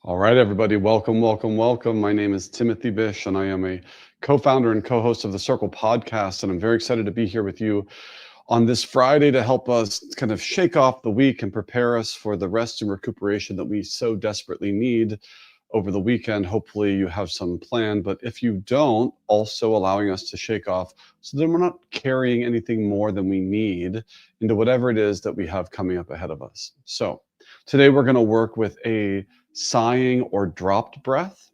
All right, everybody, welcome, welcome, welcome. My name is Timothy Bish, and I am a co-founder and co-host of the Circle podcast. And I'm very excited to be here with you on this Friday to help us kind of shake off the week and prepare us for the rest and recuperation that we so desperately need over the weekend. Hopefully you have some plan, but if you don't, also allowing us to shake off so then we're not carrying anything more than we need into whatever it is that we have coming up ahead of us. So today we're going to work with a sighing or dropped breath.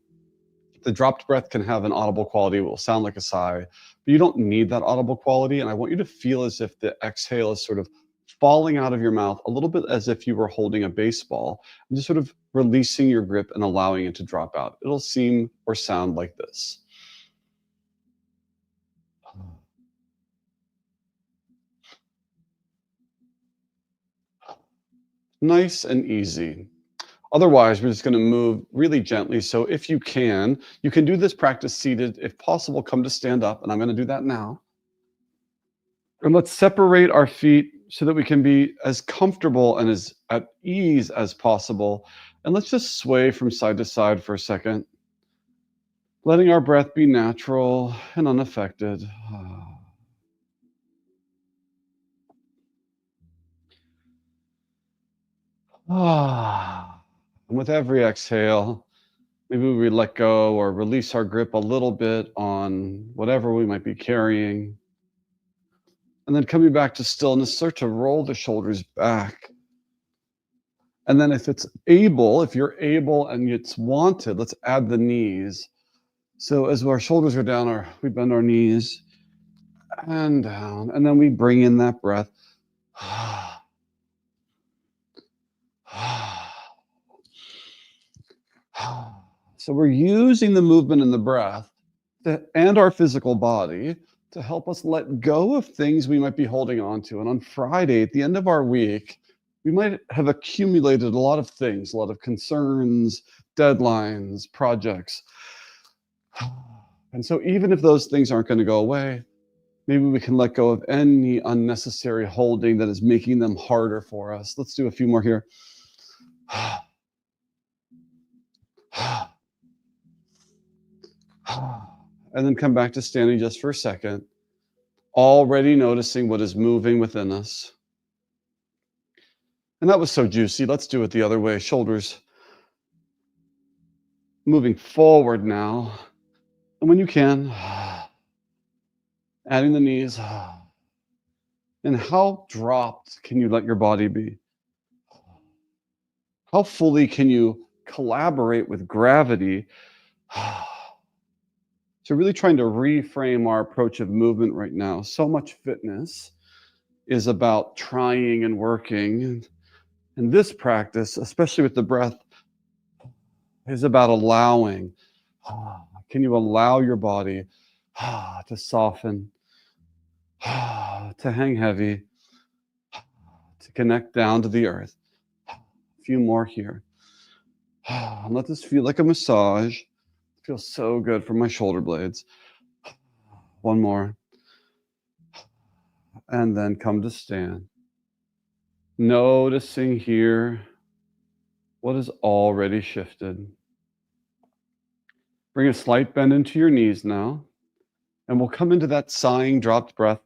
The dropped breath can have an audible quality. It will sound like a sigh, but you don't need that audible quality. And I want you to feel as if the exhale is sort of falling out of your mouth, a little bit as if you were holding a baseball, and just sort of releasing your grip and allowing it to drop out. It'll seem or sound like this. Nice and easy. Otherwise, we're just going to move really gently. So if you can do this practice seated. If possible, come to stand up, and I'm going to do that now. And let's separate our feet so that we can be as comfortable and as at ease as possible. And let's just sway from side to side for a second, letting our breath be natural and unaffected. And with every exhale, maybe we let go or release our grip a little bit on whatever we might be carrying. And then coming back to stillness, start to roll the shoulders back. And then if you're able and it's wanted, let's add the knees. So as our shoulders are down, we bend our knees and down, and then we bring in that breath. So we're using the movement and the breath and our physical body to help us let go of things we might be holding on to. And on Friday, at the end of our week, we might have accumulated a lot of things, a lot of concerns, deadlines, projects. And so even if those things aren't going to go away, maybe we can let go of any unnecessary holding that is making them harder for us. Let's do a few more here. And then come back to standing just for a second, already noticing what is moving within us. And that was so juicy. Let's do it the other way. Shoulders moving forward now. And when you can, adding the knees. And how dropped can you let your body be? How fully can you collaborate with gravity? So really trying to reframe our approach of movement right now. So much fitness is about trying and working. And this practice, especially with the breath, is about allowing. Can you allow your body to soften, to hang heavy, to connect down to the earth? A few more here. Let this feel like a massage. It feels so good for my shoulder blades. One more. And then come to stand. Noticing here what has already shifted. Bring a slight bend into your knees now. And we'll come into that sighing, dropped breath.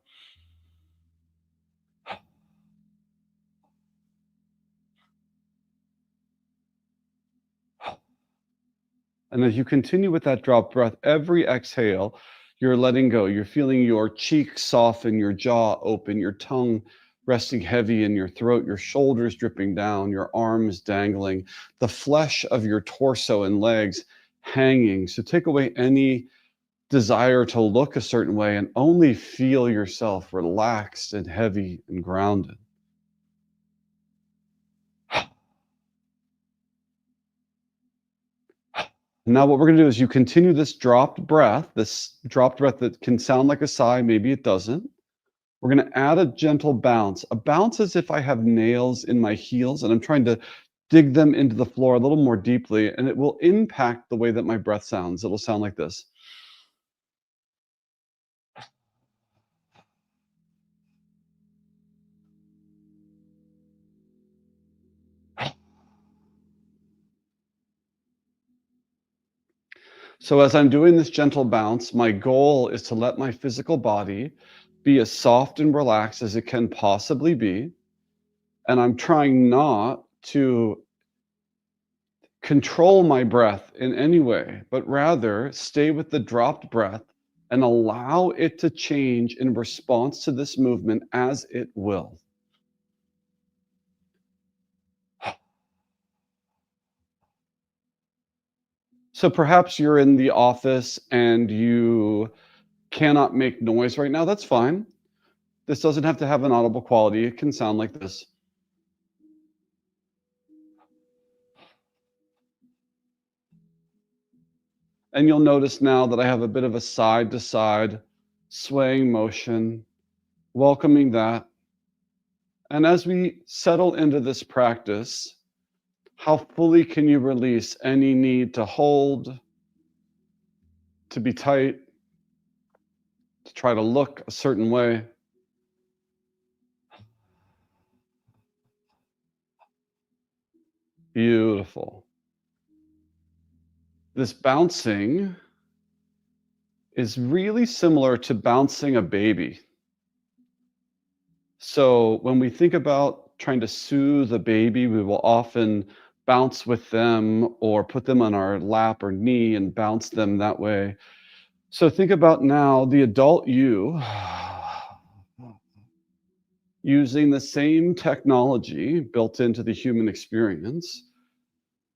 And as you continue with that dropped breath, every exhale, you're letting go. You're feeling your cheeks soften, your jaw open, your tongue resting heavy in your throat, your shoulders dripping down, your arms dangling, the flesh of your torso and legs hanging. So take away any desire to look a certain way and only feel yourself relaxed and heavy and grounded. Now what we're going to do is you continue this dropped breath that can sound like a sigh, maybe it doesn't. We're going to add a gentle a bounce as if I have nails in my heels and I'm trying to dig them into the floor a little more deeply, and it will impact the way that my breath sounds. It'll sound like this. So as I'm doing this gentle bounce, my goal is to let my physical body be as soft and relaxed as it can possibly be. And I'm trying not to control my breath in any way, but rather stay with the dropped breath and allow it to change in response to this movement as it will. So perhaps you're in the office and you cannot make noise right now. That's fine. This doesn't have to have an audible quality. It can sound like this. And you'll notice now that I have a bit of a side to side swaying motion, welcoming that. And as we settle into this practice, how fully can you release any need to hold, to be tight, to try to look a certain way? Beautiful. This bouncing is really similar to bouncing a baby. So when we think about trying to soothe a baby, we will often bounce with them or put them on our lap or knee and bounce them that way. So think about now the adult you using the same technology built into the human experience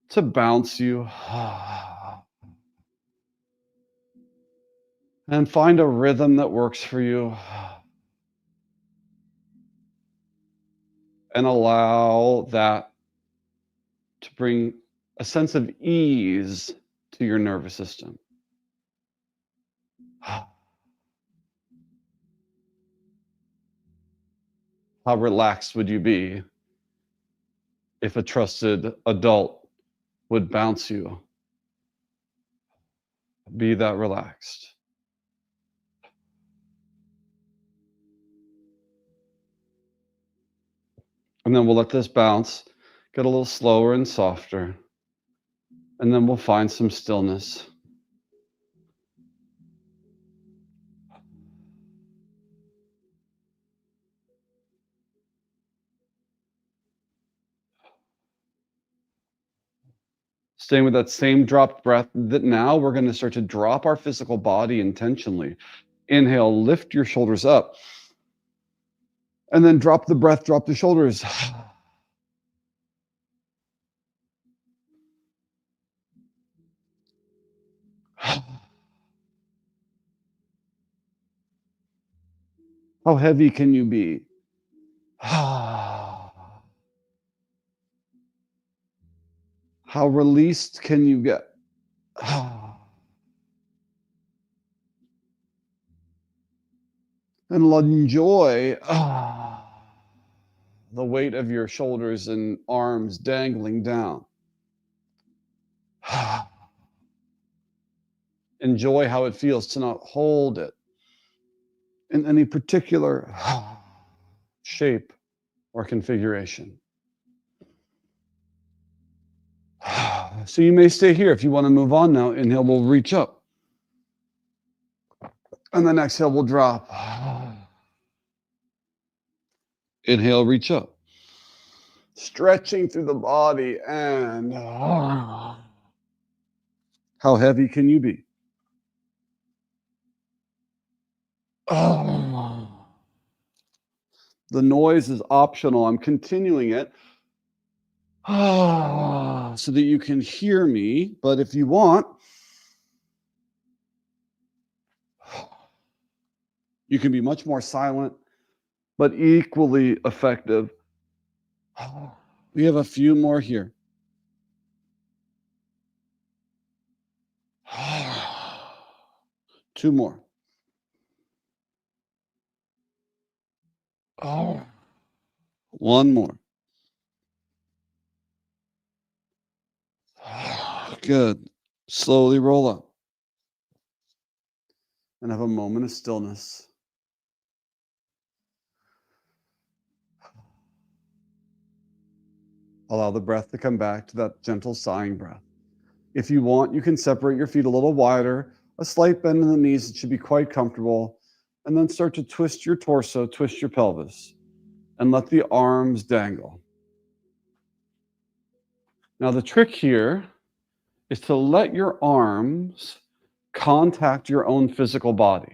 to bounce you and find a rhythm that works for you and allow that to bring a sense of ease to your nervous system. How relaxed would you be if a trusted adult would bounce you? Be that relaxed. And then we'll let this bounce get a little slower and softer. And then we'll find some stillness. Staying with that same dropped breath, that now we're going to start to drop our physical body intentionally. Inhale, lift your shoulders up. And then drop the breath, drop the shoulders. How heavy can you be? How released can you get? And enjoy the weight of your shoulders and arms dangling down. Enjoy how it feels to not hold it in any particular shape or configuration. So you may stay here. If you want to move on now, inhale, we'll reach up. And then exhale, we'll drop. Inhale, reach up. Stretching through the body and how heavy can you be? The noise is optional. I'm continuing it so that you can hear me. But if you want, you can be much more silent, but equally effective. We have a few more here. Two more. One more. Good. Slowly roll up and have a moment of stillness. Allow the breath to come back to that gentle sighing breath. If you want, you can separate your feet a little wider, a slight bend in the knees. It should be quite comfortable. And then start to twist your torso, twist your pelvis, and let the arms dangle. Now, the trick here is to let your arms contact your own physical body.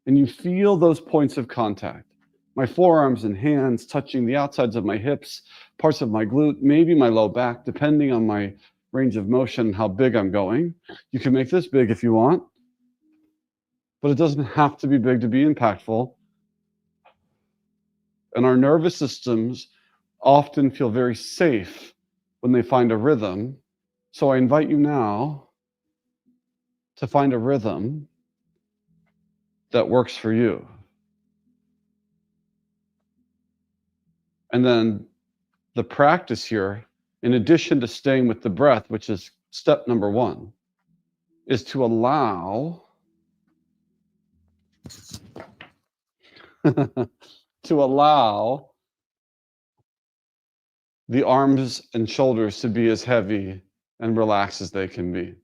And you feel those points of contact. My forearms and hands touching the outsides of my hips, parts of my glute, maybe my low back, depending on my range of motion and how big I'm going. You can make this big if you want, but it doesn't have to be big to be impactful. And our nervous systems often feel very safe when they find a rhythm. So I invite you now to find a rhythm that works for you. And then the practice here, in addition to staying with the breath, which is step number one, is to allow to allow the arms and shoulders to be as heavy and relaxed as they can be.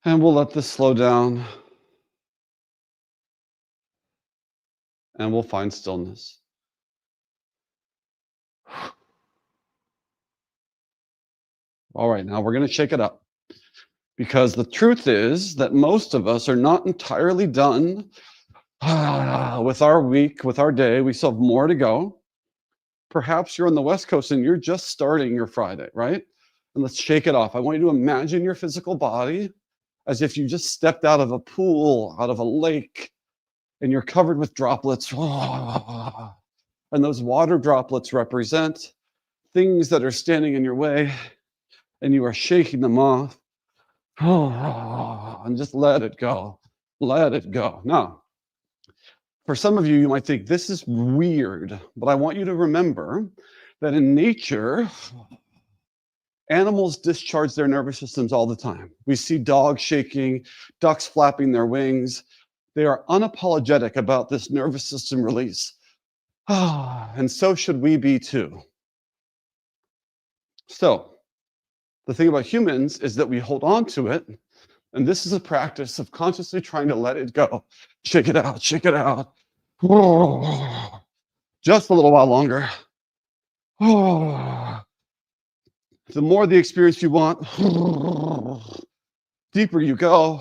And we'll let this slow down, and we'll find stillness. All right, now we're going to shake it up, because the truth is that most of us are not entirely done with our week, with our day. We still have more to go. Perhaps you're on the West Coast and you're just starting your Friday, right? And let's shake it off. I want you to imagine your physical body as if you just stepped out of a pool, out of a lake, and you're covered with droplets. And those water droplets represent things that are standing in your way, and you are shaking them off. And just let it go. Let it go. Now, for some of you, you might think this is weird, but I want you to remember that in nature, animals discharge their nervous systems all the time. We see dogs shaking, ducks flapping their wings. They are unapologetic about this nervous system release. And so should we be too. So, the thing about humans is that we hold on to it, and this is a practice of consciously trying to let it go. Shake it out, shake it out. Just a little while longer. The more the experience you want, deeper you go.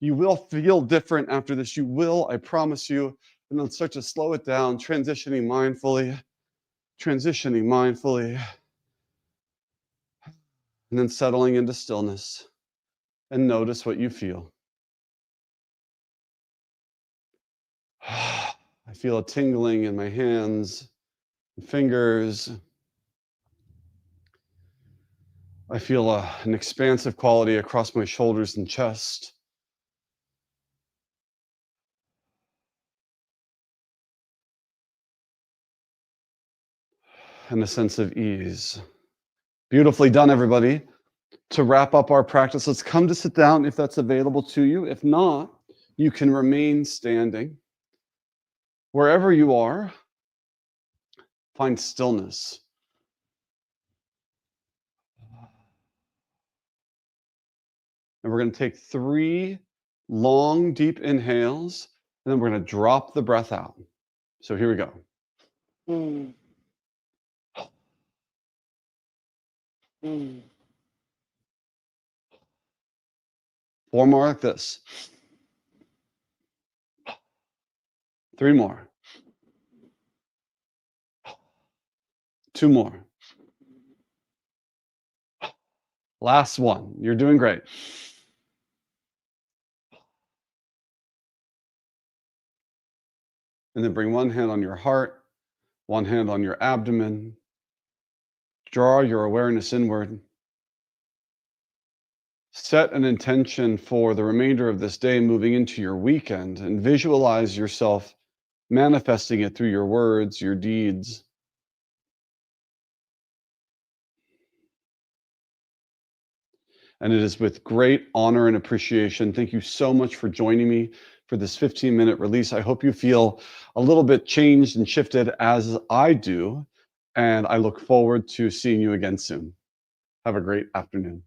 You will feel different after this. You will, I promise you. And then start to slow it down, transitioning mindfully, and then settling into stillness. And notice what you feel. I feel a tingling in my hands and fingers. I feel an expansive quality across my shoulders and chest. And a sense of ease. Beautifully done, everybody. To wrap up our practice, let's come to sit down if that's available to you. If not, you can remain standing. Wherever you are, find stillness. And we're going to take 3 long, deep inhales, and then we're going to drop the breath out. So here we go. 4 more like this. 3 more. 2 more. Last one. You're doing great. And then bring one hand on your heart, one hand on your abdomen. Draw your awareness inward. Set an intention for the remainder of this day moving into your weekend, and visualize yourself manifesting it through your words, your deeds. And it is with great honor and appreciation. Thank you so much for joining me for this 15-minute release. I hope you feel a little bit changed and shifted as I do. And I look forward to seeing you again soon. Have a great afternoon.